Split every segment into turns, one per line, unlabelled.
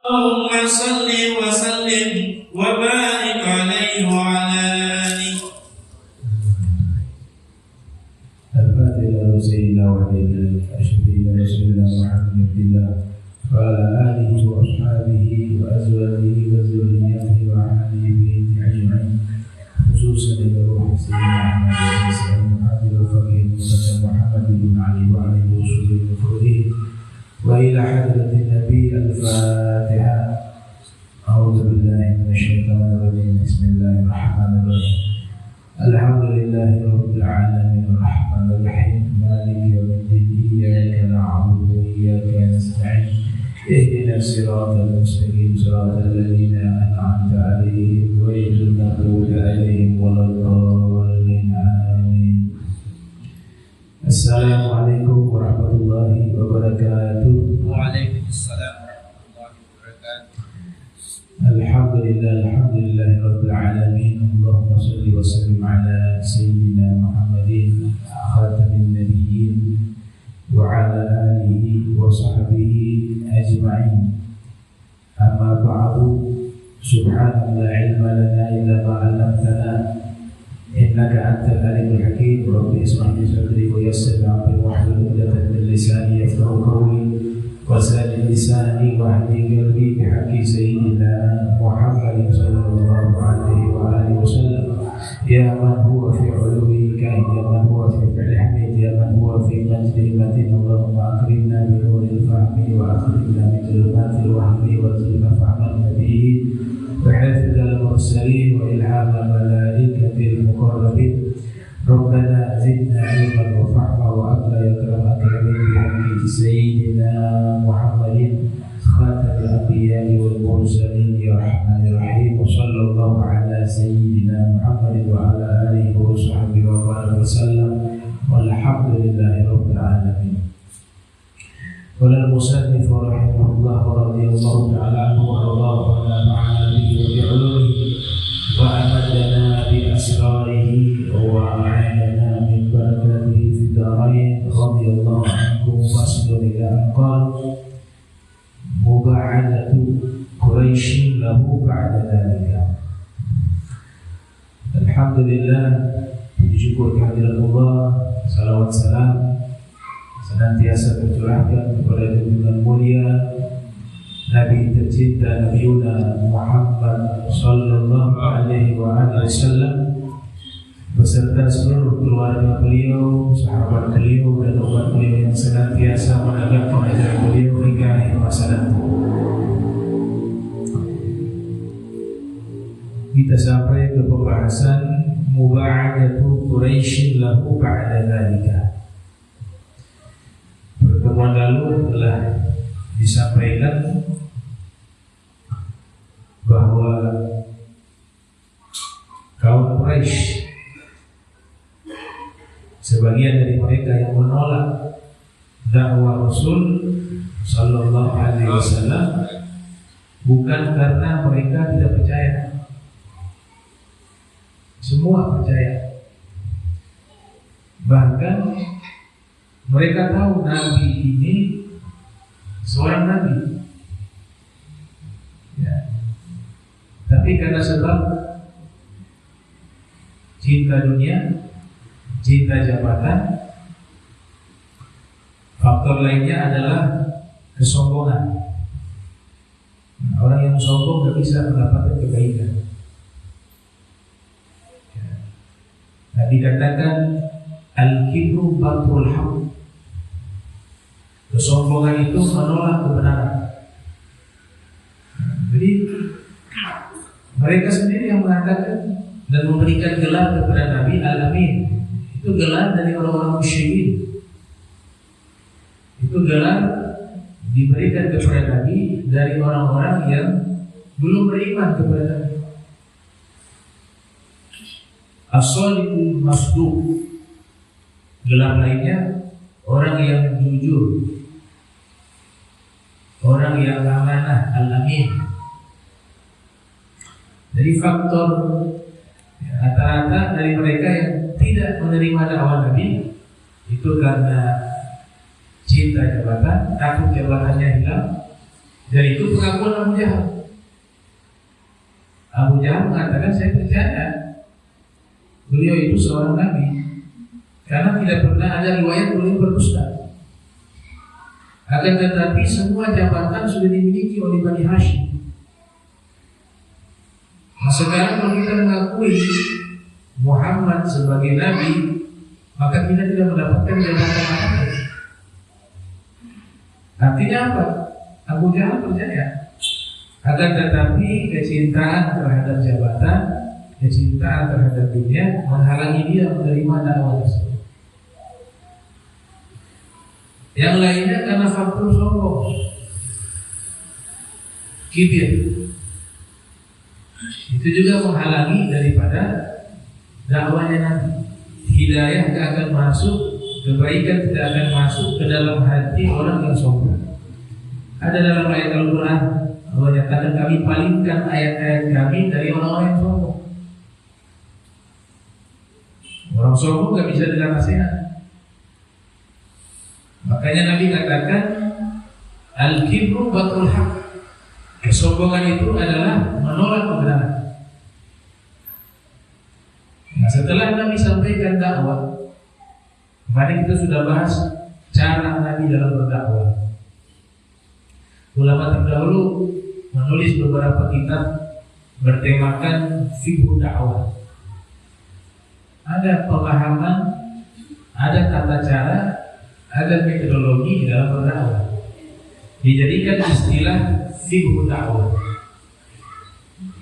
اللهم صل وسلم وبارك عليه وعلى آله.
الفاتحة إلى سيدنا وحبيبنا أشهد رسول الله محمد عبد الله وعلى آله وأصحابه وأزواجه وذرياته وأهله بيته أجمعين، خصوصا إلى روح سيدنا أحمد بن محمد الفقيه المصطفى محمد بن علي وعلى وصول المفروضين وإلى حضرة النبي. الفاتحة. أعوذ بالله من الشيطان الرجيم. بسم الله الرحمن الرحيم. الحمد لله رب العالمين الرحمن الرحيم مالك يوم الدين. إياك نعبد وإياك نستعين. اهدنا الصراط المستقيم صراط الذين أنعمت عليهم غير المغضوب عليهم ولا الضالين. آمين. Assalamualaikum warahmatullahi wabarakatuh.
Waalaikumsalam warahmatullahi wabarakatuh.
Alhamdulillah rabbil alamin. Allahumma shalli wa sallim ala sayyidina Muhammadin khatamin nabiyyin wa ala alihi wa sahbihi ajma'in. Amma ba'du. Subhanallah, la ilma lana illa ma 'allamtana innaka antal alimul hakim. Rabbi ishrah li sadri wa yassir li amri wahlul 'uqdatam min lisani yafqahu qawli wasalli lisani wahdi qalbi bihaqqi sayyidina Muhammadin sallallahu alaihi wa alihi wasallam. Ya man huwa fi uluwi kain, ya man huwa fi fi'li hamid, ya man huwa fi majdi matin. Allahumma akrimna bi nuril fahmi wa akrimna bi dhulumatil wahmi wa zulma fahman nabiyyin wa hafidhal mursalin wa ilhama malaikatil muqarrabin. Rabbana zidna ilman wa fahma wa abla ya karamaka bihaqqi sayyidina Muhammadin khatamil anbiya'i wal mursalin ya rahmanir rahim. Wa sallallahu ala sayyidina Muhammadin wa ala alihi wa sahbihi wa baraka wa sallam. Walhamdulillahi rabbil alamin. Qala al-musannif rahimahullah wa radiyallahu ta'ala anhu wa radallahu ma'ana bihi wa bi'ulumihi wa amadana bi asrarihi wa a'adana min barakatihi fi darain. Radiyallahu anhu faslun ila anqal muba'adatu Quraisy lahu ba'da dhalika. Alhamdulillah, bersyukur kehadirat Allah, salawat salam senantiasa tercurahkan kepada junjungan mulia Nabi tercinta Nabi Muhammad sallallahu alaihi wasallam beserta seluruh keluarga beliau, sahabat beliau dan umat beliau yang senantiasa menegakkan ajaran beliau hingga akhir masa nanti. Kita sampai ke pembahasan muba'adatu Quraisy lahu ba'da dzalika. Pertemuan lalu telah disampaikan bahwa kaum Quraisy, sebagian dari mereka yang menolak dakwah Rasul sallallahu alaihi wasallam bukan karena mereka tidak percaya. Semua percaya. Bahkan mereka tahu Nabi ini seorang Nabi, ya. Tapi karena sebab cinta dunia, cinta jabatan, faktor lainnya adalah kesombongan. Orang yang sombong tidak bisa mendapatkan kebaikan. Nah, dikatakan al-kibru batrul haq. Kesombongan itu menolak kebenaran. Jadi mereka sendiri yang mengatakan dan memberikan gelar kepada Nabi Al-Amin. Itu gelar dari orang-orang musyrikin. Itu gelar diberikan kepada Nabi dari orang-orang yang belum beriman kepada Nabi. As-Shadiqul Masduq. Gelar lainnya orang yang jujur, orang yang amanah, Al-Amin. Jadi faktor rata-rata dari mereka yang tidak menerima dakwah Nabi itu karena cinta jabatan, takut jabatannya hilang, dan itu pengakuan orang Jahal mengatakan saya percaya beliau itu seorang nabi, karena tidak pernah ada riwayat beliau berdusta. Akan tetapi semua jabatan sudah dimiliki oleh Bani Hashim. Nah, sekarang kalau kita mengakui Muhammad sebagai nabi, maka kita tidak mendapatkan jabatan apa-apa. Artinya apa? Abu Jahal percaya. Akan tetapi kecintaan terhadap jabatan, kecintaan terhadap dunia menghalangi dia menerima dakwah tersebut. Yang lainnya karena faktor sombong, kibir. Itu juga menghalangi daripada dakwahnya Nabi. Hidayah tidak akan masuk, kebaikan tidak akan masuk ke dalam hati orang yang sombong. Ada dalam ayat Al-Quran, Allah nyatakan kami palingkan ayat-ayat kami dari orang-orang yang sombong. Orang sombong gak bisa dengar nasihat. Makanya Nabi katakan al-kibru batul haq. Kesombongan itu adalah menolak kebenaran. Nah, setelah Nabi sampaikan dakwah, kemarin kita sudah bahas cara Nabi dalam berdakwah. Ulama terdahulu menulis beberapa kitab bertemakan fiqh dakwah. Ada pemahaman, ada tata cara, ada metodologi di dalam berdakwah. Dijadikan istilah fiqh dakwah.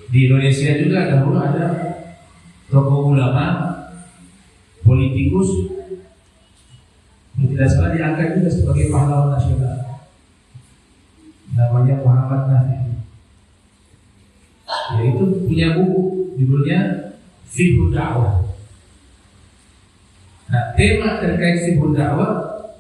Di Indonesia juga dahulu ada tokoh ulama, politikus, tidak salah diangkat juga sebagai pahlawan nasional. Namanya Muhammad Nafi. Yaitu punya buku judulnya Fiqh Dakwah. Nah, tema terkait Fiqh Dakwah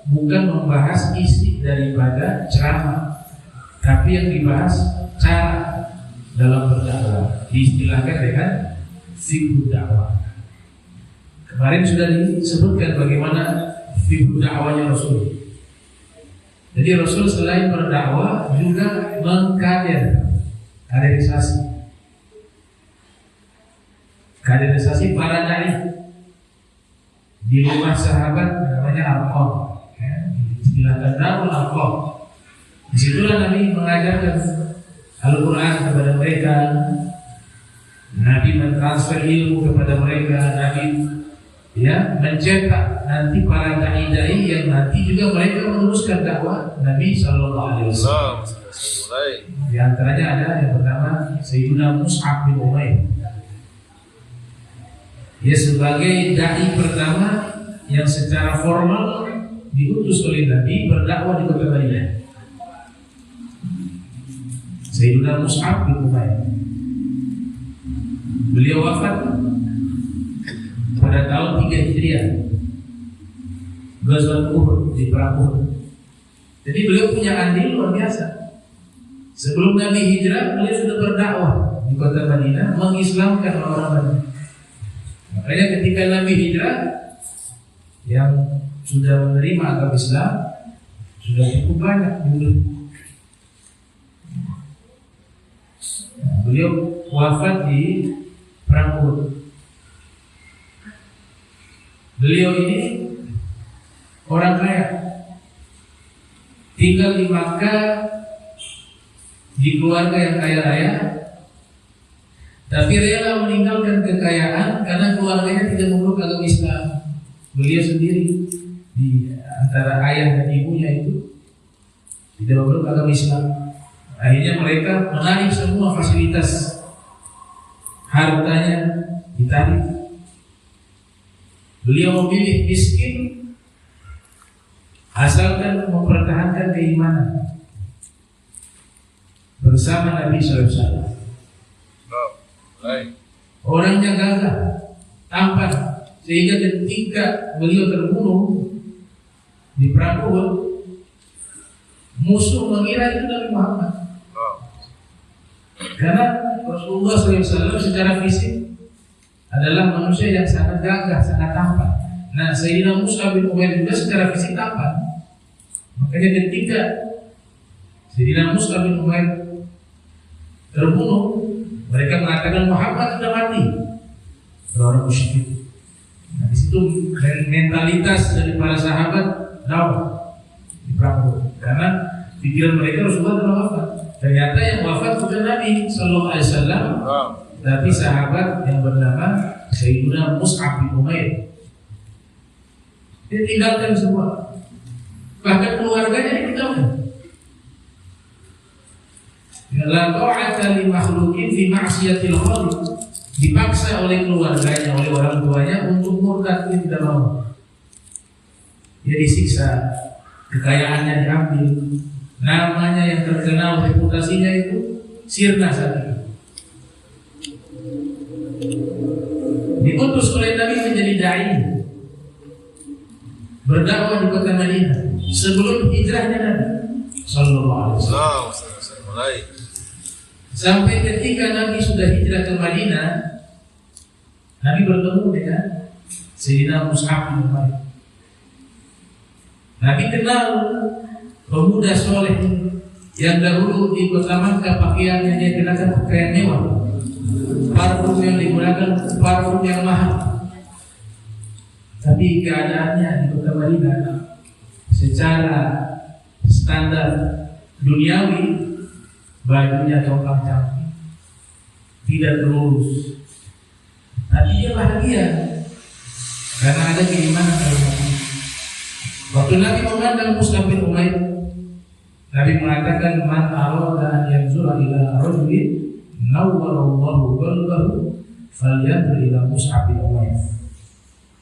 bukan membahas isi daripada ceramah, tapi yang dibahas cara dalam berdakwah. Diistilahkan dengan Fiqh Dakwah. Kemarin sudah disebutkan bagaimana Fiqh Dakwahnya Rasul. Jadi Rasul selain berdakwah juga kaderisasi para dai di rumah sahabat namanya Arqam, istilahkan Darul Arqam. Disitulah Nabi mengajarkan Al-Quran kepada mereka, Nabi mentransfer ilmu kepada mereka, Nabi mencetak nanti para dai-dai yang nanti juga mereka meneruskan dakwah Nabi Sallallahu Alaihi Wasallam. Di antaranya ada yang pertama Sayyidina Mus'ab bin Umair. Dia sebagai dai pertama yang secara formal diutus oleh Nabi berdakwah di kota Madinah. Sayyidina Mus'ab bin Umair. Beliau wafat pada tahun 3 Hijriah, Ghazwat Uhud, di perang Uhud. Jadi beliau punya andil luar biasa. Sebelum Nabi hijrah, beliau sudah berdakwah di kota Madinah, mengislamkan orang Madinah. Makanya ketika Nabi hijrah, yang sudah menerima agama Islam sudah cukup banyak dulu. Beliau wafat di perang Uhud. Beliau ini orang kaya, tinggal di Makkah di keluarga yang kaya raya, tapi rela meninggalkan kekayaan karena keluarganya tidak memeluk agama Islam. Beliau sendiri di antara ayah dan ibunya itu tidak memeluk agama Islam. Akhirnya mereka menarik semua fasilitas hartanya, ditarik. Beliau memilih miskin asalkan mempertahankan keimanan bersama Nabi SAW. Orangnya gagah, tampan, sehingga ketika beliau terbunuh di perang Uhud, musuh mengira itu Nabi Muhammad. Karena Rasulullah SAW secara fisik adalah manusia yang sangat gagah, sangat tampan. Nah, Sayyidina Mus'ab bin Umair juga secara fisik tampan. Makanya ketika Sayyidina Mus'ab bin Umair terbunuh, mereka Mereka mengatakan Muhammad sudah mati. Orang musyrik. Nah, di situ mentalitas dari para sahabat di perang. Karena pikiran mereka Rasulullah telah wafat. Ternyata yang wafat bukan Nabi Sallallahu Alaihi Wasallam, tapi sahabat yang bernama Sayyidina Mus'ab bin Umair. Dia tinggalkan semua, bahkan keluarganya ditinggalkan. La ta'ata li makhluqin fi ma'siyatil khaliq. Dipaksa oleh keluarganya, oleh orang tuanya untuk murtad, dia tidak mau. Dia disiksa, kekayaannya diambil, namanya yang terkenal, reputasinya itu sirna saat itu. Diutus oleh Nabi menjadi dai, berdakwah di kota Madinah sebelum hijrahnya Nabi Sallallahu Alaihi Wasallam. Sampai ketika Nabi sudah hijrah ke Madinah, Nabi bertemu dengan Sayyidina Mus'ab bin Umair. Nabi kenal pemuda soleh yang dahulu di kota Makkah pakaiannya dia kenakan pakaian mewah, parfum yang digunakan parfum yang mahal. Tapi keadaannya di kota Madinah secara standar duniawi, bajunya compang-camping, tidak lurus, tapi dia bahagia karena ada keimanan dari Nabi. Waktu Nabi memandang Mus'ab bin Umair, Nabi mengatakan, "Man arada an yanzura ila rajulin nawwarallahu qalbahu falyanzur ila Mus'ab bin Umair."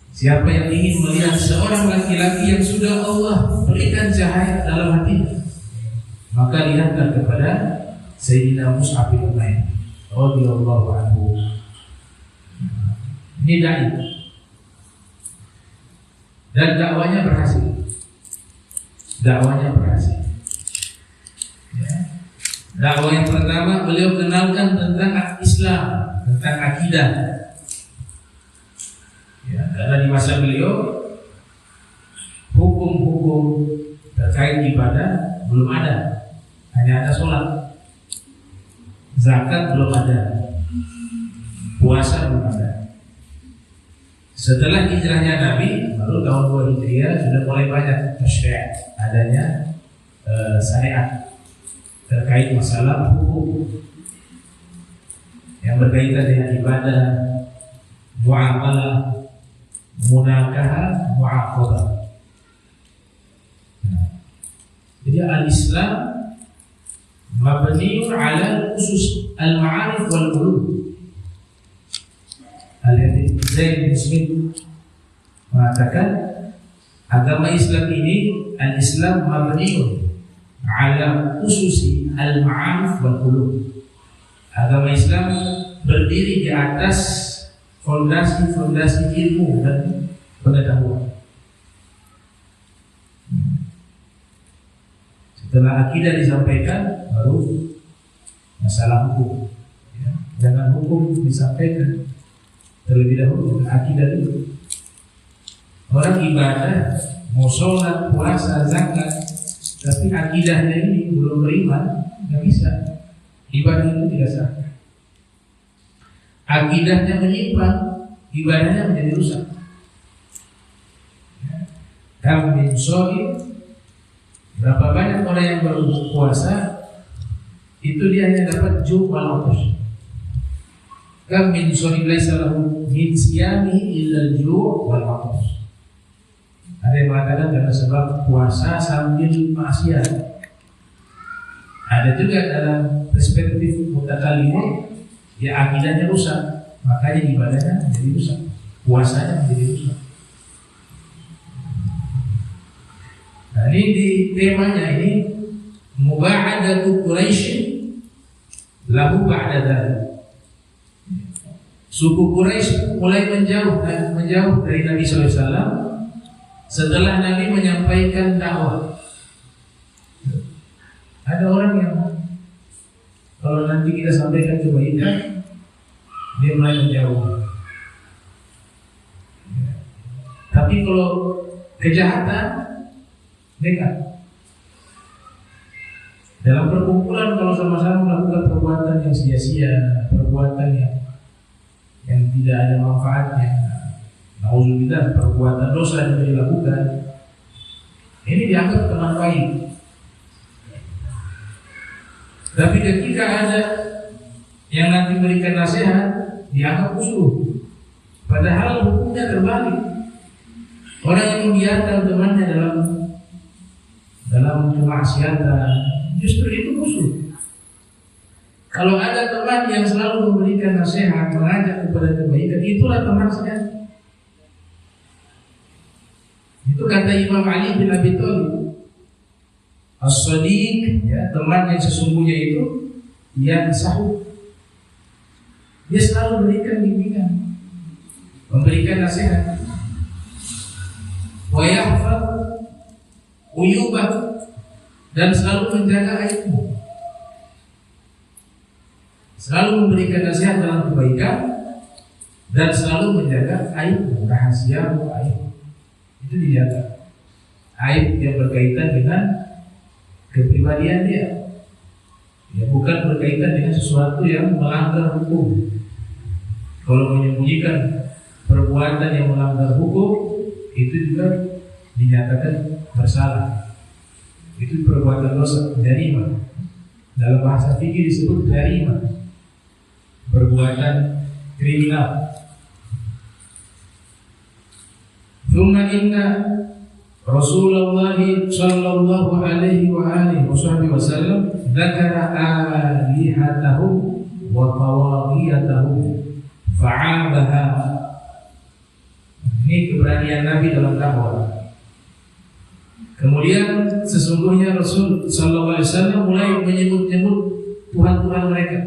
Siapa yang ingin melihat seorang laki-laki yang sudah Allah berikan cahaya dalam hatinya, maka lihatlah kepada Sayyidina Mus'ab bin Umair radhiyallahu anhu. Ini dai, dan dakwanya berhasil. Dakwanya berhasil. Ya. Dakwah yang pertama beliau kenalkan tentang Islam, tentang akidah. Ya, karena di masa beliau hukum-hukum terkait ibadah belum ada, hanya ada sholat, zakat belum ada, puasa belum ada. Setelah hijrahnya Nabi, baru tahun 2 Hijriah sudah mulai banyak tasyri', adanya syariat terkait masalah hukum yang berkaitan dengan ibadah, muamalah, munakaha, muaqabah. Jadi al-Islam mabniun ala usus al-ma'arif wal ulum. Al-Habib Zaid bin Smith mengatakan agama Islam ini, al-Islam mabniun ala ususi al-ma'arif wal ulum. Agama Islam berdiri di atas fondasi-fondasi ilmu dan pengetahuan. Setelah akidah disampaikan, baru masalah hukum. Ya, jangan hukum disampaikan terlebih dahulu, akidah dulu. Orang ibadah, mau sholat, puasa, zakat, tapi akidahnya ini belum beriman, nggak bisa. Ibadah itu tidak sah. Akidahnya menyimpang, ibadahnya menjadi rusak. Kam min shaim, berapa banyak orang yang berpuasa itu dia hanya dapat ju' wal 'atash. Kam min shaim laisa lahu min siyamihi illa al-ju' wal 'atash. Ada yang mengatakan karena sebab puasa sambil maksiat. Ada juga dalam perspektif mutakallimin, ya akidahnya rusak, makanya ibadahnya menjadi rusak, puasanya menjadi rusak. Nah, ini di temanya ini muba'adatu Quraisy lahu ba'da dzalik. Suku Quraisy mulai menjauh dari Nabi sallallahu alaihi wasallam setelah Nabi menyampaikan dakwah. Ada orang yang kalau nanti kita sampaikan kebaikan, dia mulai menjauh. Tapi kalau kejahatan, dekat. Dalam perkumpulan kalau sama-sama melakukan perbuatan yang sia-sia, perbuatan yang tidak ada manfaatnya. Nauzubillah, perbuatan dosa yang dilakukan ini dianggap teman baik. Tapi ketika ada yang nanti memberikan nasihat, dianggap musuh. Padahal hukumnya terbalik. Orang yang membiarkan temannya dalam kemaksiatan, justru itu musuh. Kalau ada teman yang selalu memberikan nasihat, mengajak kepada kebaikan, itulah teman sejati. Itu kata Imam Ali bin Abi Thalib, as-sadiq, ya, teman yang sesungguhnya itu yang sahih. Dia selalu memberikan bimbingan, memberikan nasihat. Wa yahfaz uyubah, dan selalu menjaga aibmu. Selalu memberikan nasihat dalam kebaikan dan selalu menjaga aibmu, rahasiamu, aibmu. Itu dijaga. Aib yang berkaitan dengan kepribadian dia, ya, bukan berkaitan dengan sesuatu yang melanggar hukum. Kalau menyembunyikan perbuatan yang melanggar hukum, itu juga dinyatakan bersalah. Itu perbuatan dosa, jarima. Dalam bahasa fikih disebut jarima, perbuatan kriminal. Thumma inna Rasulullah sallallahu alaihi wa alihi wasallam dzakara alihatahum wa tawaqiyatahum fa'abaha. Ini keberanian Nabi dalam dakwah. Kemudian sesungguhnya Rasul sallallahu alaihi wasallam mulai menyebut-nyebut Tuhan-Tuhan mereka.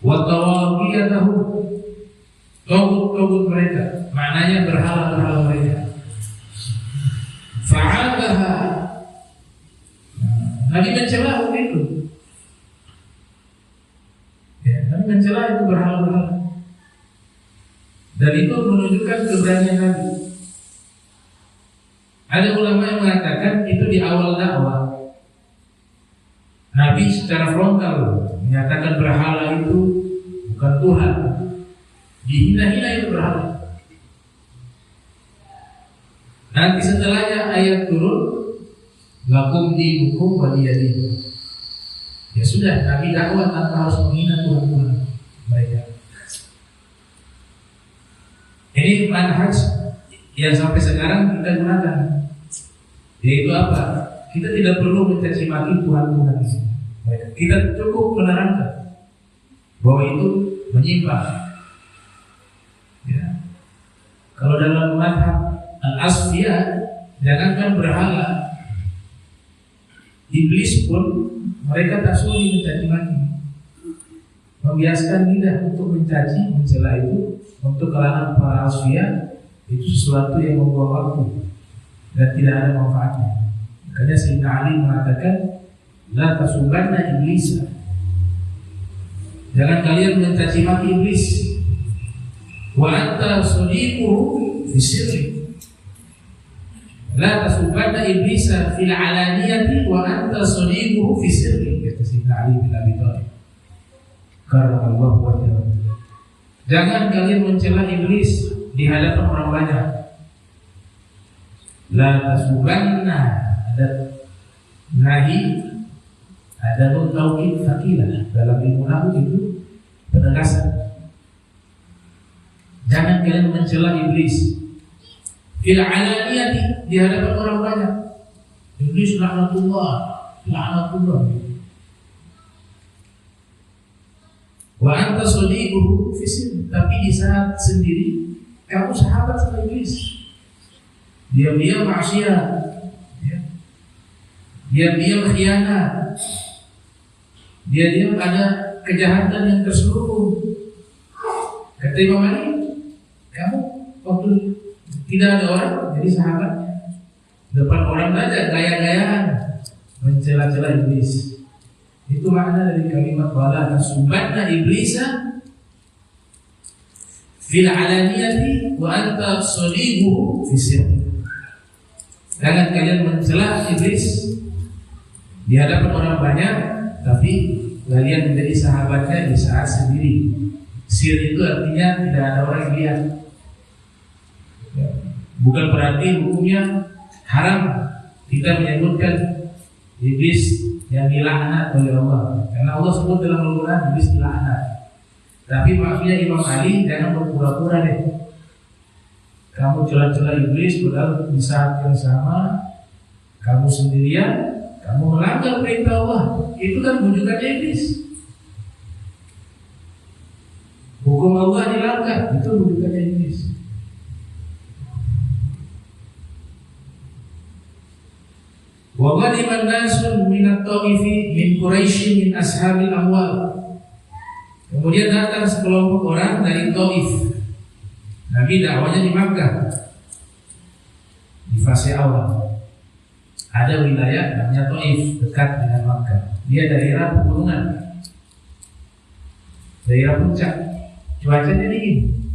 Wa tawaqiyatahum, togut-togut mereka, maknanya berhala-berhala mereka. Fa'abaha, Nabi mencela itu. Ya, Nabi mencela itu berhala-berhala. Dan itu menunjukkan keberanian Nabi. Ada ulama yang mengatakan itu di awal dakwah. Nabi secara frontal menyatakan berhala itu bukan Tuhan. Dihina-hina itu berhala. Nanti setelahnya ayat turun, lakum dinukum waliyadin. Ya sudah, Nabi dakwah tanpa harus menghina Tuhan-Tuhan mereka. Ini manhaj yang sampai sekarang kita gunakan. Yaitu apa? Kita tidak perlu mencaci maki Tuhan-Tuhan mereka. Kita cukup menerangkan bahwa itu menyimpang. Ya. Kalau dalam madhab al-asfiyah, jangankan berhala, iblis pun mereka tak sulit mencaci maki, membiaskan lidah untuk mencaci, mencela itu untuk kalangan para asfiyah itu sesuatu yang membuang waktu dan tidak ada manfaatnya. Makanya Sayyidina Ali mengatakan, la tasubanna iblisa, jangan kalian mencaci maki iblis. Wa anta sadiquhu fi sirri, la tasubanna iblisa fil alaniyati wa anta sadiquhu fi sirri, kata Sayyidina Ali bin Abi Thalib karramallahu wajhahu. Jangan kalian mencela iblis di hadapan orang banyak. La tasubanna, ada nahi, ada nun taukid fakilah. Dalam ilmu nahwu itu penegasan. Jangan kalian mencela iblis fil alaniyati, di hadapan orang banyak. Iblis laknatullah, laknatullah. Wa anta sadiquhu fi sirri, tapi di saat sendiri kamu sahabat sama iblis. Diam-diam maksiat, ya. Diam-diam khianat, diam-diam ada kejahatan yang terselubung. Kata Imam Ali, kamu waktu tidak ada orang jadi sahabatnya, depan orang saja gaya-gayaan mencela-cela iblis. Itu makna dari kalimat wala tasubanna iblisa fil alaniyati wa anta sadiquhu fi sirri. Jangan kalian mencela iblis di hadapan orang banyak, tapi kalian menjadi sahabatnya di saat sendiri. Sir itu artinya tidak ada orang yang lihat. Bukan berarti hukumnya haram kita menyebutkan iblis yang dilaknat oleh Allah, karena Allah sebut dalam Al-Quran iblis dilaknat. Tapi maksudnya Imam Ali jangan berpura-pura deh. Kamu celah-celah iblis padahal di saat yang sama kamu sendirian, kamu melanggar perintah Allah. Itu kan bujukannya iblis. Hukum Allah dilanggar, itu bujukannya iblis. Wa ghadiban nasun minat ta'ifi min Quraisy min ashabil amwal. Kemudian datang sekelompok orang dari Taif. Nabi dakwahnya di Makkah. Di fase awal ada wilayah namanya Taif dekat dengan Makkah. Dia daerah pegunungan, daerah puncak, cuacanya dingin.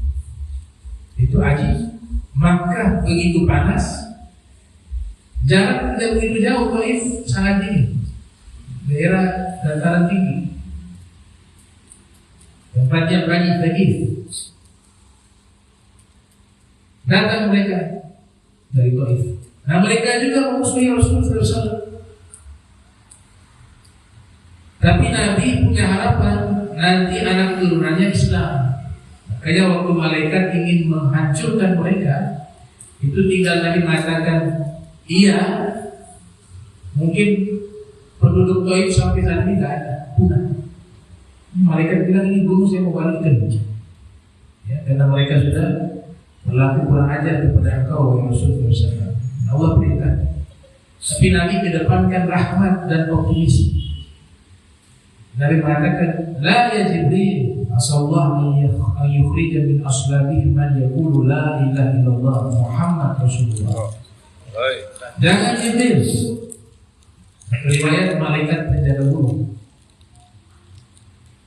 Itu aji. Makkah begitu panas, jarak tidak begitu jauh. Taif sangat dingin, daerah dataran tinggi, tempatnya banyak daging. Datang mereka dari Taif. Nah mereka juga memusuhi Rasulullah SAW. Tapi Nabi punya harapan nanti anak turunannya Islam. Makanya waktu malaikat ingin menghancurkan mereka, itu tinggal Nabi mengatakan, iya, mungkin penduduk Taif sampai saat ini tidak ada, punah. Malaikat bilang ini gunung saya mau balikkan, ya, karena mereka sudah berlaku kurang ajar kepada engkau yang Rasulullah SAW. Allah perintah. Tapi Nabi kedepankan rahmat dan optimis. Nabi mengatakan, la ya Jibril, asallahu an yukhrija min aslabihim man yaqulu la ilaha illallah Muhammad Rasulullah. Jangan Jibril. Riwayat malaikat penjaga gunung.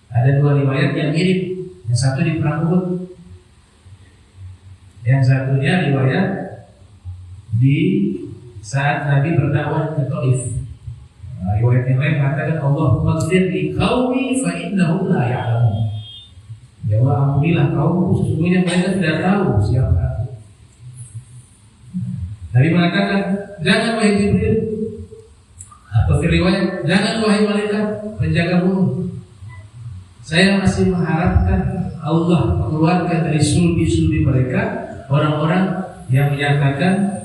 Ada dua riwayat yang mirip. Yang satu di perang Uhud, yang satunya riwayat di saat Nabi berdakwah ke Taif. Riwayat yang lain mengatakan Allahumma ighfir li qaumi fa innahum la ya'lamun. Ya Allah, ampunilah kaumku, sesungguhnya mereka tidak tahu siapa aku. Nabi mengatakan, jangan wahai Jibril, atau riwayat, jangan wahai malaikat penjaga gunung. Saya masih mengharapkan Allah mengeluarkan dari sulbi-sulbi mereka orang-orang yang menyatakan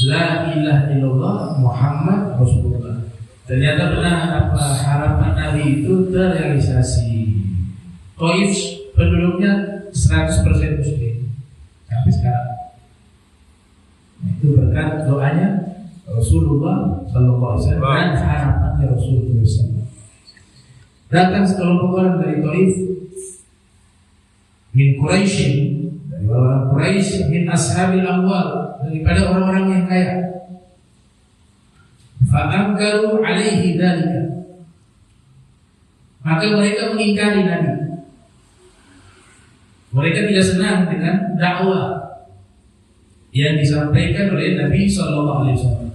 la ilaha illallah Muhammad Rasulullah. Ternyata benar apa harapan Nabi itu terrealisasi. Taif penduduknya 100% Muslim sampai sekarang. Itu berkat doanya Rasulullah Sallallahu Alaihi Wasallam dan harapannya Rasulullah SAW. Datang sekelompok orang dari Taif, min Quraisy, dari orang Quraisy, min ashabil amwal, daripada orang-orang yang kaya. Fa'amkaru alaihi dzalika, maka mereka mengingkari Nabi. Mereka tidak senang dengan dakwah yang disampaikan oleh Nabi Sallallahu Alaihi Wasallam.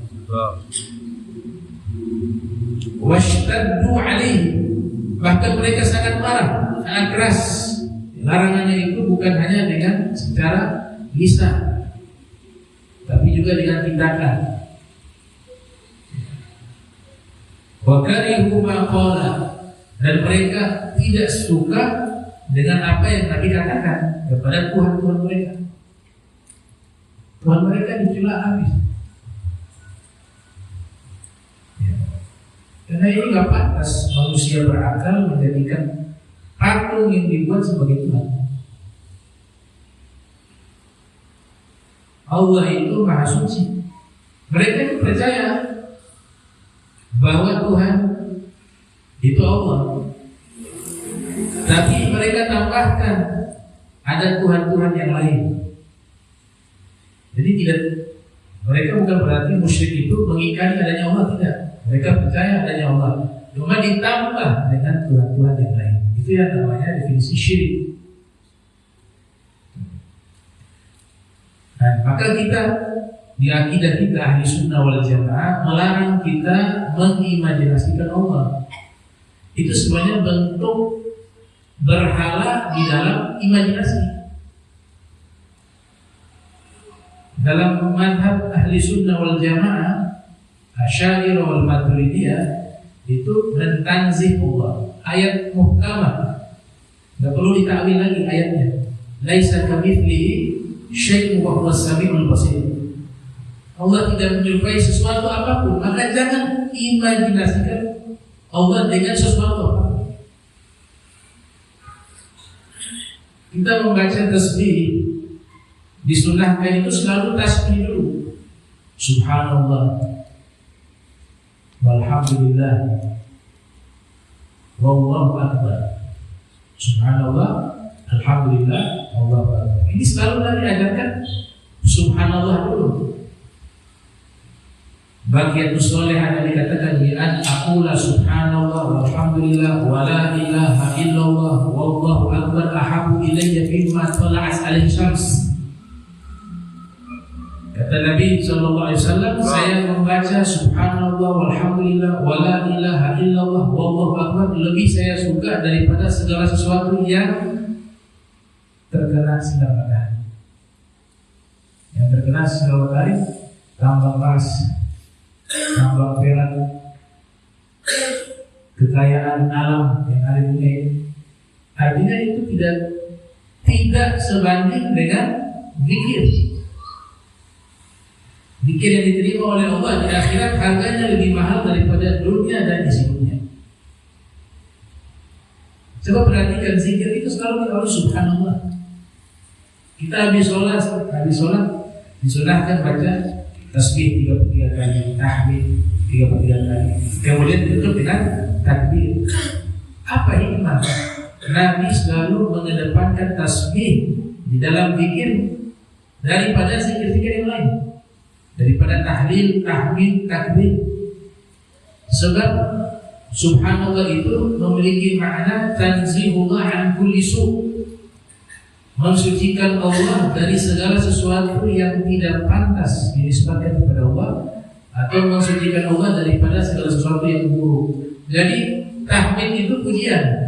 Washtaddu alaihi, bahkan mereka sangat marah, sangat keras. Larangannya itu bukan hanya dengan secara lisan, tapi juga dengan tindakan. Wa karihu ma qala, dan mereka tidak suka dengan apa yang Nabi katakan kepada Tuhan-Tuhan mereka. Tuhan mereka dicela habis. Karena ini nggak pantas manusia berakal menjadikan patung yang dibuat sebagai Tuhan. Allah itu Maha Suci. Mereka itu percaya bahwa Tuhan itu Allah. Tapi mereka tambahkan ada Tuhan-Tuhan yang lain. Jadi tidak, mereka bukan berarti musyrik itu mengingkari adanya Allah, tidak. Mereka percaya adanya Allah, cuma ditambah dengan Tuhan-Tuhan yang lain. Itu yang namanya definisi syirik. Nah, maka kita di akidah kita ahli sunnah wal jamaah melarang kita mengimajinasikan Allah. Itu semuanya bentuk berhala di dalam imajinasi. Dalam madhab ahli sunnah wal jamaah, Asy'ariyah wal Maturidiyah, itu mentanzih Allah. Ayat muhkamah, nggak perlu ditakwil lagi ayatnya. Laisa kamitslihi syai'un wa huwas samiul basir. Allah tidak menyerupai sesuatu apapun, maka jangan imajinasikan Allah dengan sesuatu apapun. Kita membaca tasbih, disunahkan itu selalu tasbih dulu. Subhanallah, walhamdulillah, wallahu akbar. Subhanallah, alhamdulillah, wallahu akbar. Ini selalu diajarkan subhanallah dulu. Bagiatus sholihah yang dikatakan bi an aqula subhanallah walhamdulillah wa la ilaha illallah wallahu akbar ahabbu ilayya mimma tala'at alaihi syams. Kata Nabi sallallahu alaihi wasallam, saya membaca subhanallah walhamdulillah wa la ilaha illallah wallahu akbar lebih saya suka daripada segala sesuatu yang terkena sinar matahari. Yang terkena sinar matahari tambang emas, tambang perak, kekayaan alam yang ada di dunia ini. Artinya itu tidak sebanding dengan zikir. Zikir yang diterima oleh Allah di akhirat harganya lebih mahal daripada dunia dan isinya. Coba perhatikan, zikir itu selalu diawali subhanallah. Kita habis sholat disunahkan baca tasbih 33 kali, tahmid 33 kali, kemudian ditutup dengan takbir. Apa hikmah? Nabi selalu mengedepankan tasbih di dalam zikir daripada zikir-zikir yang lain, daripada tahlil, tahmid, takbir. Sebab subhanallah itu memiliki makna tanzihullah an kulli su', mensucikan Allah dari segala sesuatu yang tidak pantas dinisbatkan kepada Allah, atau mensucikan Allah daripada segala sesuatu yang buruk. Jadi tahmid itu pujian.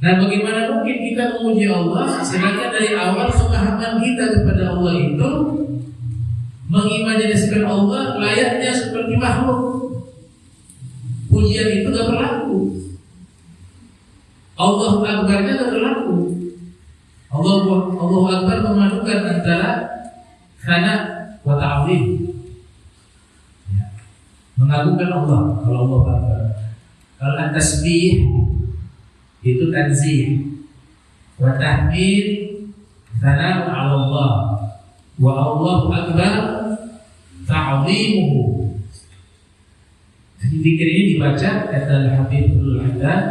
Nah, bagaimana mungkin kita memuji Allah sedangkan dari awal pemahaman kita kepada Allah itu mengimajinasikan Allah layaknya seperti makhluk. Pujian itu gak berlaku. Allahu Akbarnya gak berlaku. Allahu Akbar memadukan antara khana wa ta'zim, mengagungkan Allah kalau Allahu Akbar. Kalau tasbih itu tanzih, wa tahmid thana'u 'ala Allah, wa Allahu Akbar ta'zimuhu. Jadi zikir ini dibaca, kata Al-Habibul Haddad,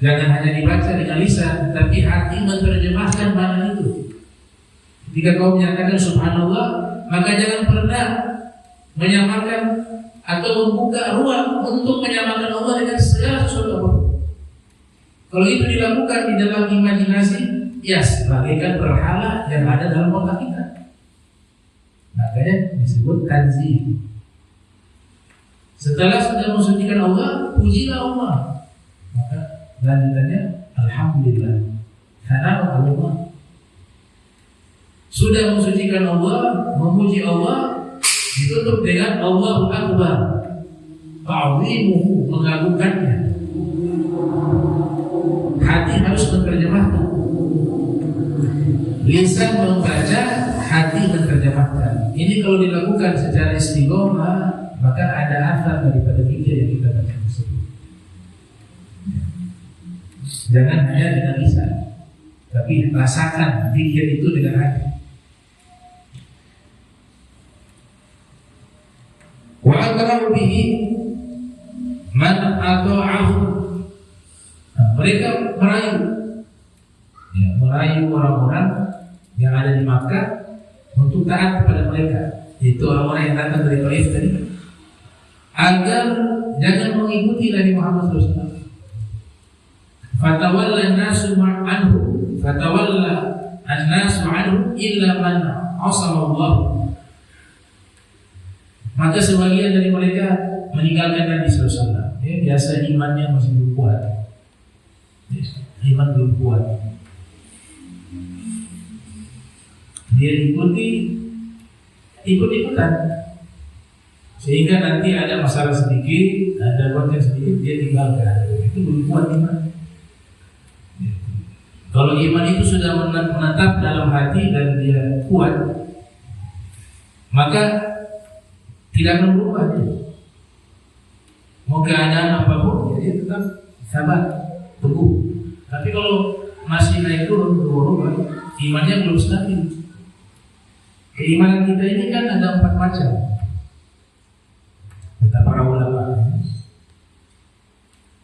jangan hanya dibaca dengan lisan, tapi hati menerjemahkan makna itu. Ketika kau menyatakan subhanallah, maka jangan pernah menyamakan atau membuka ruang untuk menyamakan Allah dengan segala sesuatu. Kalau itu dilakukan di dalam imajinasi, ya sebagaikan berhala yang ada dalam otak kita. Makanya disebut tanzih. Setelah sudah mensucikan Allah, pujilah Allah. Maka lanjutannya alhamdulillah, karena Allah sudah mensucikan Allah, memuji Allah, ditutup dengan Allahu Akbar, ta'zimuhu, mengagungkannya. Hati harus menerjemahkan, lisan membaca, hati menerjemahkan. Ini kalau dilakukan secara istiqomah, maka ada asal daripada zikir yang kita baca tersebut. Jangan hanya dengan lisan, tapi rasakan zikir itu dengan hati. Wa akrahu bihi man ata'ahu. Mereka merayu orang-orang yang ada di Makkah untuk taat kepada mereka. Itu orang-orang yang datang dari Taif tadi, agar jangan mengikuti Nabi Muhammad SAW. Fatawalla an-nasu anhu illa man asama Allah. Maka sebagian dari mereka meninggalkan Nabi SAW, dia biasa imannya masih belum kuat, iman belum kuat. Dia ikut-ikutan, sehingga nanti ada masalah sedikit, ada konten sedikit, dia tinggalkan. Itu belum kuat iman. Kalau iman itu sudah menetap dalam hati dan dia kuat, maka tidak akan berubah dia. Mau keadaan apapun, dia tetap sabar, teguh. Tapi kalau masih naik turun, berubah, imannya belum stabil. Keimanan kita ini kan ada 4 macam, kata para ulama.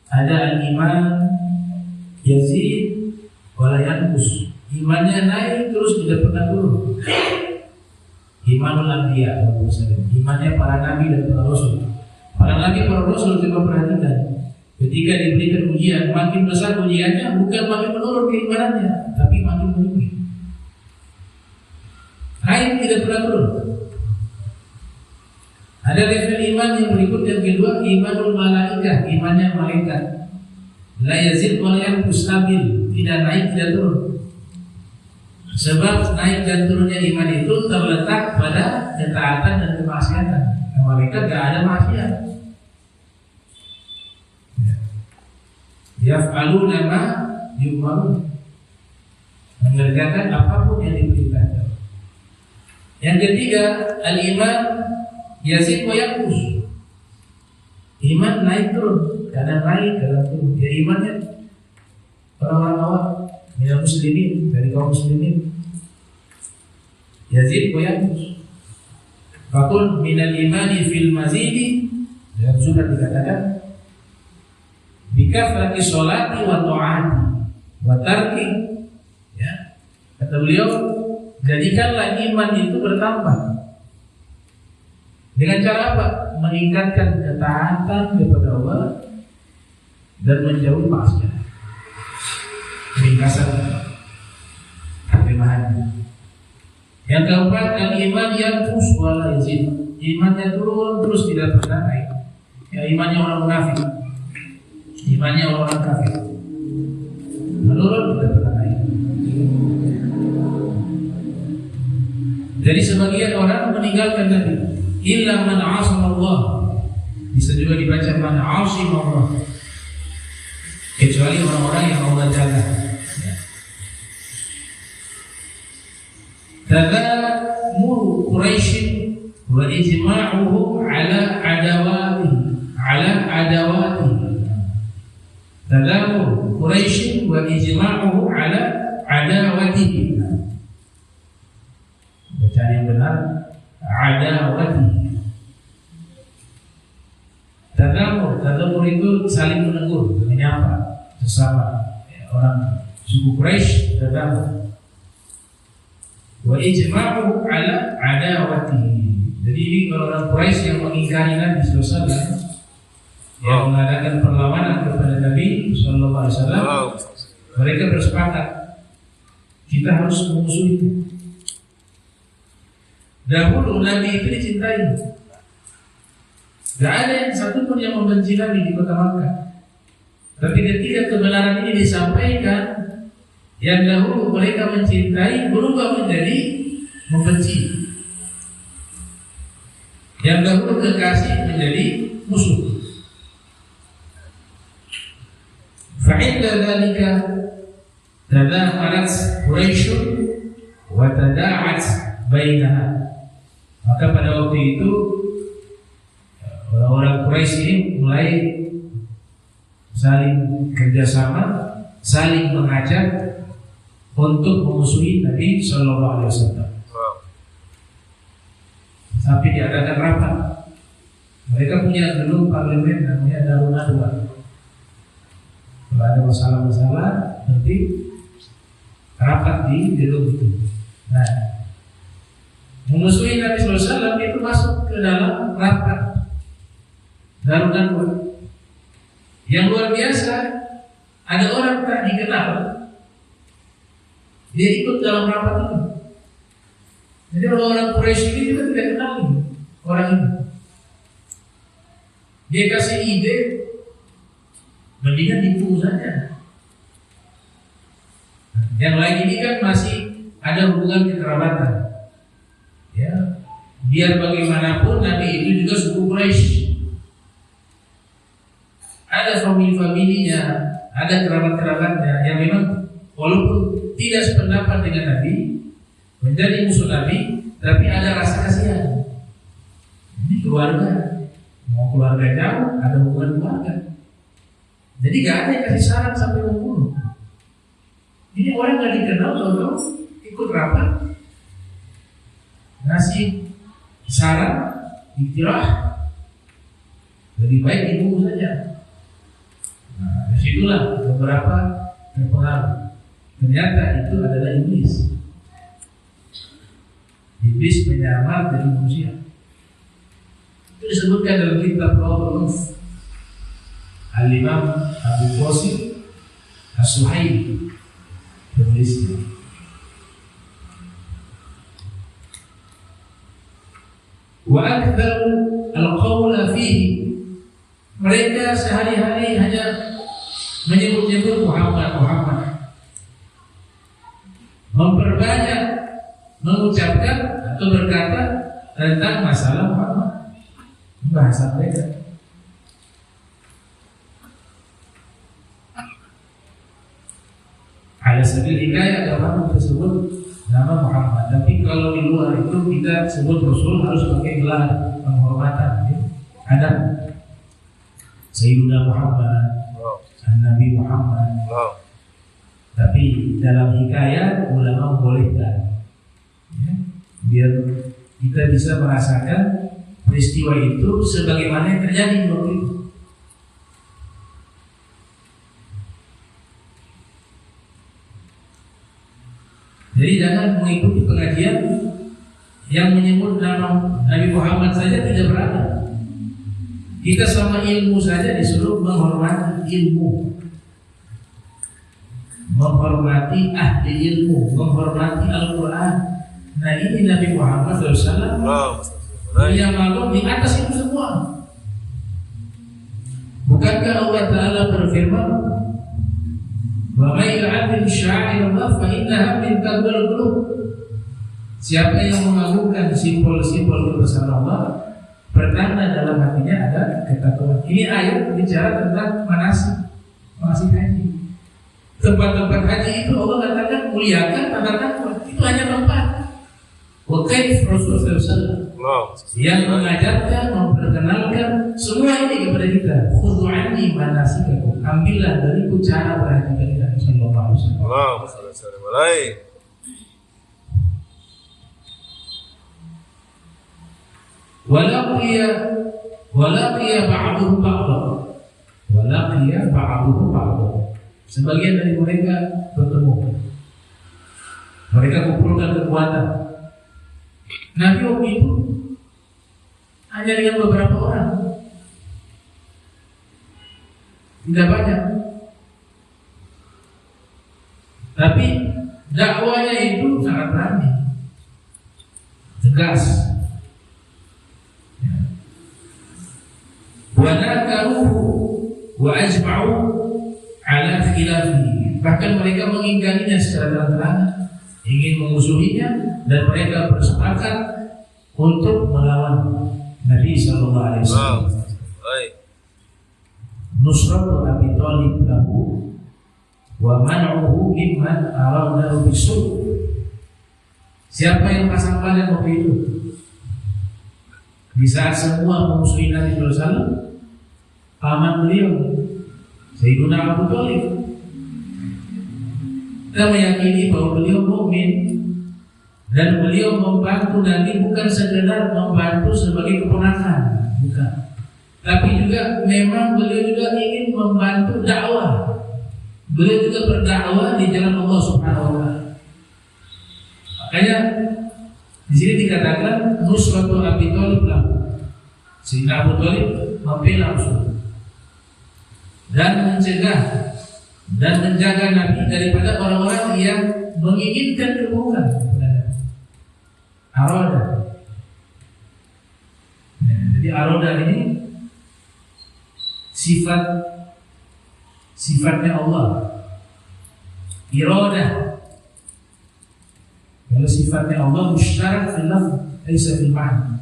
Ada al-iman yazid wala yanqus, imannya naik terus tidak pernah turun. Imanul anbiya wal mursalin, imannya para nabi dan para rasul. Para nabi para rasul, coba perhatikan, ketika diberikan ujian, makin besar ujiannya bukan makin menurun keimanannya, tapi makin meninggi. Naik tidak pernah turun. Ada level iman yang berikut, yang kedua imanul malaikah, imannya malaikat. La yazid wa la yanqus, stabil, tidak naik tidak turun. Sebab naik dan turunnya iman itu terletak pada ketaatan dan kemaksiatan. Malaikat gak ada maksiat. Yaf'aluna ma yu'marun, mengerjakan apapun yang diperintahkan. Yang ketiga al-iman yazid wa yanqus, iman naik turun, kadang naik kadang turun. Ya imannya orang-orang awam, minal muslimin, dari kaum muslimin, yazid wa yanqus. Fakul minal imani fil mazidi, dalam surat dikatakan bikafrati sholati wa ta'ati wa tarki, ya, kata beliau, jadikanlah iman itu bertambah dengan cara apa? Meningkatkan ketaatan kepada Allah dan menjauhi maksiat. Ringkasan terjemahannya. Yang keempat, al-iman yanqus wa la yazid, imannya turun terus tidak pernah naik. Ya, imannya orang munafik, imannya orang kafir, menurun tidak pernah naik. Jadi sebagian orang meninggalkan tadi, illa man 'asama Allah, bisa juga dibaca man 'asima Allah, kecuali orang-orang yang Allah jaga. Tadamur Quraisy wa ijma'uhum ala adawati. Tadamur Quraisy wa ijma'uhum ala adawati. Bacaan yang benar adawati. Tadamur itu saling menegur, menyapa sesama orang suku Quraisy. Tadamur wa ijma'u ala adawatihi. Jadi ini kalau orang Quraisy yang mengingkari Nabi sallallahu alaihi wasallam, yang mengadakan perlawanan kepada Nabi sallallahu alaihi wasallam, mereka bersepakat kita harus memusuhi. Dahulu Nabi itu dicintai, gak ada yang satu pun yang membenci Nabi di kota Makkah. Tapi ketika kebenaran ini disampaikan, yang dahulu mereka mencintai berubah menjadi membenci, yang dahulu kekasih menjadi musuh. Fa'inda dzalika tadakhalat Quraisy wa tada'at bainaha. Maka pada waktu itu orang-orang Quraisy ini mulai saling kerjasama, saling mengajak untuk memusuhi Nabi Sallallahu Alaihi Wasallam. Sampai diadakan rapat. Mereka punya dulu parlemen namanya Darun Nadwa. Kalau ada masalah-masalah nanti rapat di gedung itu. Nah, memusuhi Nabi Sallallahu Alaihi Wasallam itu masuk ke dalam rapat Darun Nadwa. Yang luar biasa, ada orang tak dikenal, dia ikut dalam rapat itu. Jadi orang Quraisy ini juga tidak kenal orang ini. Dia kasih ide mendingan dibunuh saja. Yang lain ini kan masih ada hubungan kekerabatan. Ya, biar bagaimanapun Nabi itu juga suku Quraisy. Ada famili-familinya, ada kerabat-kerabatnya yang memang walaupun tidak sependapat dengan Nabi, menjadi musuh Nabi, tapi ada rasa kasihan. Ini keluarga, mau keluarga jauh, ada hubungan keluarga. Jadi gak ada yang kasih saran sampai membunuh. Ini orang gak dikenal, tahu ikut rapat, ngasih saran, iktiraf, lebih baik dibunuh saja. Nah, disitulah beberapa terpengaruh. Ternyata itu adalah iblis. Iblis menyamar dari manusia. Itu disebutkan dalam kitab Rawdul Unuf. Al-Imam Abu Qasim As-Suhaili penulisnya. Wa aktsaru al-qawla fihi, mereka sehari-hari hanya menyebut-nyebut Muhammad, memperbanyak mengucapkan atau berkata tentang masalah Muhammad, bahasa mereka. Ada sabil hikayat agama tersebut nama Muhammad, tapi kalau di luar itu kita sebut Rasul harus pakai gelar penghormatan. Ya. Ada Sayyidina Muhammad, Nabi Muhammad. Tapi dalam hikayat ulama membolehkan, ya, biar kita bisa merasakan peristiwa itu sebagaimana yang terjadi waktu itu. Jadi jangan mengikuti pengajian yang menyebut nama Nabi Muhammad saja tidak berada. Kita sama ilmu saja disuruh menghormati ilmu, menghormati ahli ilmu, menghormati Al-Quran. Nah ini Nabi Muhammad SAW yang maklum di atas itu semua. Bukankah Allah Ta'ala berfirman, wa may yu'azzim sya'airallah fa innaha min taqwal qulub. Siapa yang mengagungkan simbol-simbol kebesaran Allah, pertanda dalam hatinya ada ketakwaan. Ini ayat bicara tentang manasik haji. Tempat-tempat haji itu Allah katakan muliakan tanda takwa. Itu hanya tempat. Wa kaif Rasulullah SAW yang mengajarkan, memperkenalkan semua ini kepada kita. Khudhu anni manasikakum. Ambillah dariku cara berhaji kalian. Sallallahu alaihi wasallam. Walaqiya ba'duhum ba'dha. Sebagian dari mereka bertemu. Mereka kumpulkan kekuatan. Nabi waktu itu hanya dengan beberapa orang, tidak banyak. Tapi dakwanya itu sangat berani, tegas. Wa nakaruhu wa ajma'u ala khilafihi. Bahkan mereka mengingkarinya secara terang-terangan, ingin memusuhinya, dan mereka bersepakat untuk melawan Nabi sallallahu alaihi wasallam. Nusratu Abi Thalib lahu wa man'uhu mimman aradahu bisu. Siapa yang pasang badan waktu itu? Di saat semua memusuhi Nabi sallallahu alaihi wasallam, paman beliau Sayyidina Abu Thalib, kita meyakini bahwa beliau mukmin dan beliau membantu Nabi bukan sekedar membantu sebagai keponakan, bukan, tapi juga memang beliau juga ingin membantu dakwah. Beliau juga berdakwah di jalan Allah Subhanahu wa taala. Makanya di sini dikatakan nusratu Abi Thalib lah. Sehingga Abu Thalib membela Rasul dan mencegah dan menjaga Nabi daripada orang-orang yang menginginkan kebohongan kepada Nabi. Aroda. Jadi aroda ini sifat sifatnya Allah. Iradah. Kalau sifatnya Allah musyarak fil lafz, laisa fil ma'na.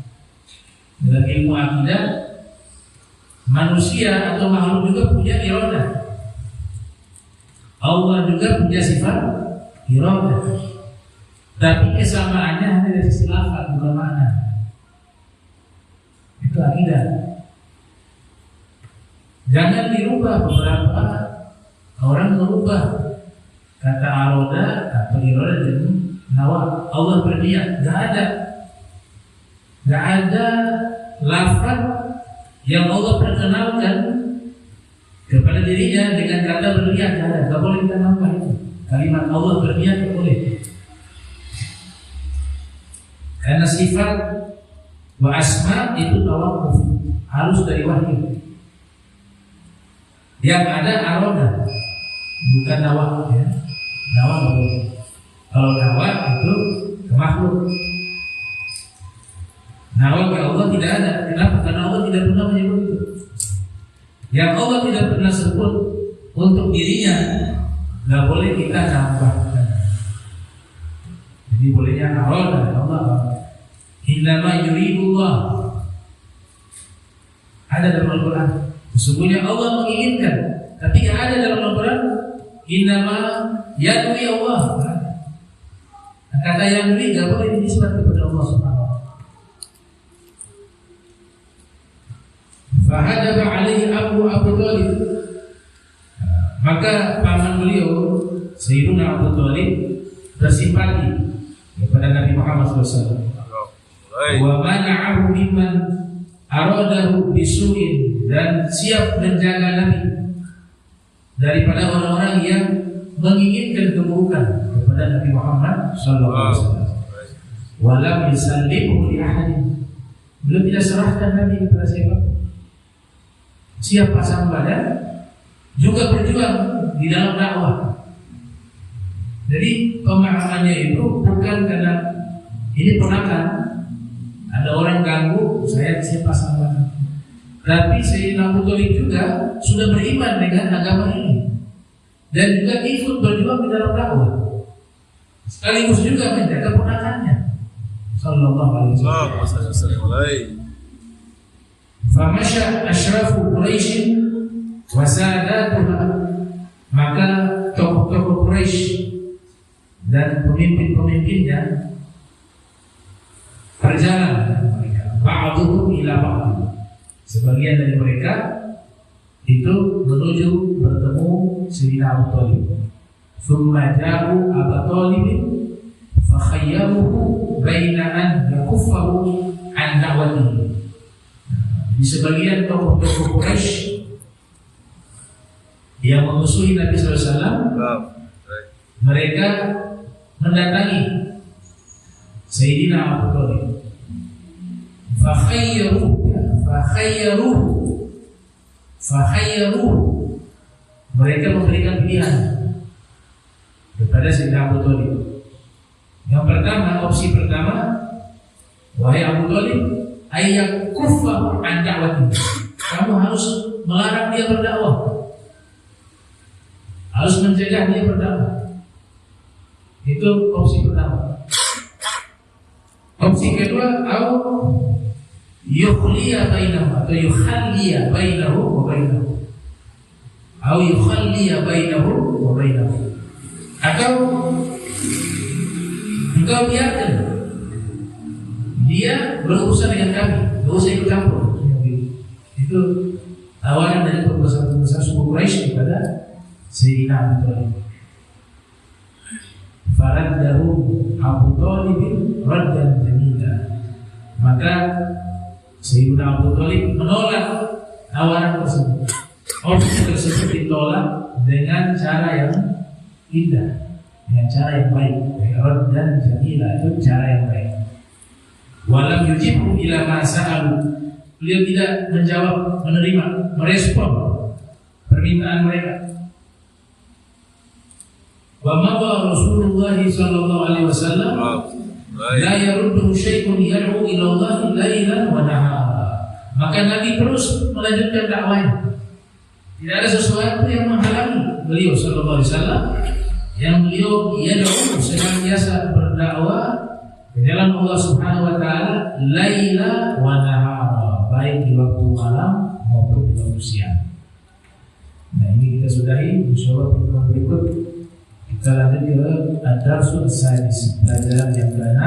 Dalam ilmu akidah, manusia atau makhluk juga punya iradah. Allah juga punya sifat iradah. Tapi kesamaannya hanya dari sisi lafaz, bukan makna. Itu akidah. Jangan dirubah. Beberapa orang merubah kata aroda atau iroda jadi nawa. Allah berniat, nggak ada lafaz yang Allah perkenalkan kepada dirinya dengan kata berniat. Nggak boleh kita nambah itu. Kalimat Allah berniat nggak boleh. Karena sifat wa asma itu tawakuf, harus dari wahyu. Yang ada aroda, bukan nawa, ya. Nawa nggak boleh. Kalau nawa itu ke makhluk. Nawa ke Allah tidak ada. Kenapa? Karena Allah tidak pernah menyebut itu. Yang Allah tidak pernah sebut untuk dirinya, nggak boleh kita nambahkan. Jadi bolehnya aroda Allah. Innama yuridullah. Ada dalam Al-Quran. Sesungguhnya Allah menginginkan, tapi tidak ada dalam Al-Quran. Innama yadwi Allah. Kata yadwi tidak boleh dinisbat kepada Allah Subhanahu wa ta'ala. Fahadaba alaihi Abu Thalib. Maka paman beliau Sayyiduna Abu Thalib bersimpati kepada Nabi Muhammad SAW. Wa mana'ahu mimman aradahu bisu'in, dan siap menjaga Nabi daripada orang-orang yang menginginkan keburukan kepada Nabi Muhammad sallallahu alaihi wasallam. Walam yusallimu li ahadin. Beliau tidak serahkan Nabi kepada siapa. Siap pasang badan, juga berjuang di dalam dakwah. Jadi pemahamannya itu bukan karena ini ponakan, ada orang ganggu, saya siap pasang badan. Tapi Sayyidina Abu Thalib juga sudah beriman dengan agama ini dan juga ikut berjuang di dalam dakwah, sekaligus juga menjaga ponakannya sallallahu alaihi wasallam. Famasya asyrafu Quraisy wa sadatuha, maka tokoh-tokoh Quraisy dan pemimpin-pemimpinnya berjalan mereka, ba'duhum ila ba'd. Sebagian dari mereka itu menuju bertemu Sayyidina Abu Thalib. Thumma ja'u Abu Thalib fa khayyaruhu baina an yakuffahu an da'watihi. Di sebagian tokoh-tokoh Quraisy yang memusuhi Nabi SAW, mereka mendatangi Sayyidina Abu Thalib. Fakhayyaruhu, mereka memberikan pilihan kepada Sayyidina Abu Thalib. Yang pertama, opsi pertama, wahai Abu Thalib, ayyak kuffa an da'wati, kamu harus melarang dia berdakwah, harus mencegah dia berdakwah. Itu opsi pertama. Opsi kedua, au yukhliya bainahu, atau yukhalliya bainahu wa bainahu, au yukhalliya bainahu wa bainahu, atau engkau biarkan dia berurusan dengan kami, tidak usah ikut campur. Itu tawaran dari pembesar-pembesar suku Quraisy kepada Sayyidina Abu Thalib. Faraddahu Abu Thalib raddan jamila, maka Sayyidina Abu Thalib menolak tawaran tersebut. Opsi tersebut ditolak dengan cara yang indah, dengan cara yang baik. Raddan jamila itu cara yang baik. Walam yujibu ila ma sa'alu, beliau tidak menjawab, menerima, merespon permintaan mereka. Wa mawa Rasulullah sallallahu alaihi wasallam la yaruddu syai'un yad'u ila Allah lailan wa nahara. Maka Nabi terus melanjutkan dakwahnya Tidak ada sesuatu yang menghalangi beliau sallallahu alaihi wasallam yang beliau yad'u senantiasa berdakwah di dalam Allah Subhanahu wa taala laila wa nahara, baik di waktu malam maupun di waktu siang. Nah, ini kita sudahi, insyaallah pertemuan berikut kita lanjut ke ad-darsul sadis, pelajaran yang ke-6.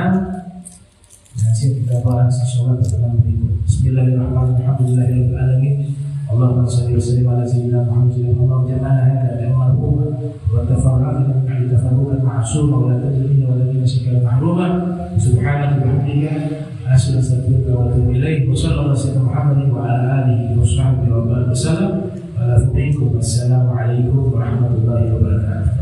Nanti kita bahas insyaallah pertemuan berikut. Bismillahirrahmanirrahim. Alhamdulillahirabbil alamin. Allahumma shalli wa sallim ala sayyidina Muhammad wa ala alihi wa sahbihi wa tafarraqna min tafarruqan ma'suma wa la tadrina wa la nashika mahruma subhanaka wa bihamdika astaghfiruka wa atubu ilaik. Wa sallallahu alaihi Muhammad wa ala alihi wa sahbihi wa sallam. Assalamualaikum warahmatullahi wabarakatuh.